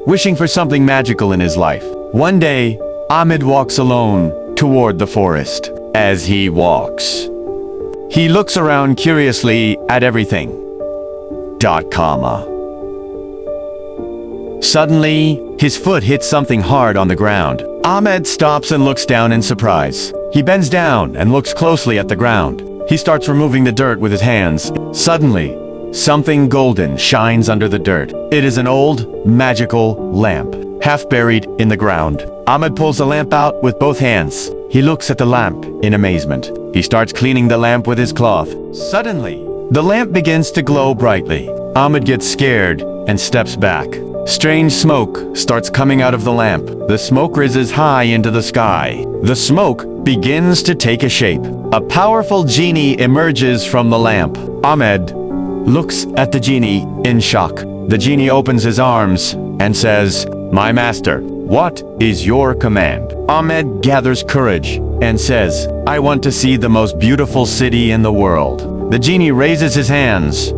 wishing for something magical in his life. One day, Ahmed walks alone toward the forest. As he walks, he looks around curiously at everything. Suddenly, his foot hits something hard on the ground. Ahmed stops and looks down in surprise. He bends down and looks closely at the ground. He starts removing the dirt with his hands. Suddenly, something golden shines under the dirt. It is an old, magical lamp, half buried in the ground. Ahmed pulls the lamp out with both hands. He looks at the lamp in amazement. He starts cleaning the lamp with his cloth. Suddenly, the lamp begins to glow brightly. Ahmed gets scared and steps back. Strange smoke starts coming out of the lamp. The smoke rises high into the sky. The smoke begins to take a shape. A powerful genie emerges from the lamp. Ahmed looks at the genie in shock. The genie opens his arms and says, "My master, what is your command?" Ahmed gathers courage and says, "I want to see the most beautiful city in the world." The genie raises his hands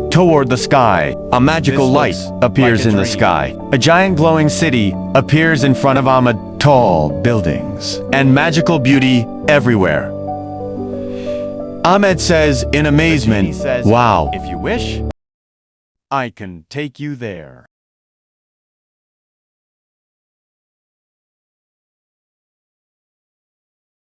toward the sky. A magical light appears in the sky. A giant glowing city appears in front of Ahmed. Tall buildings and magical beauty everywhere. Ahmed says in amazement, "Wow, if you wish, I can take you there."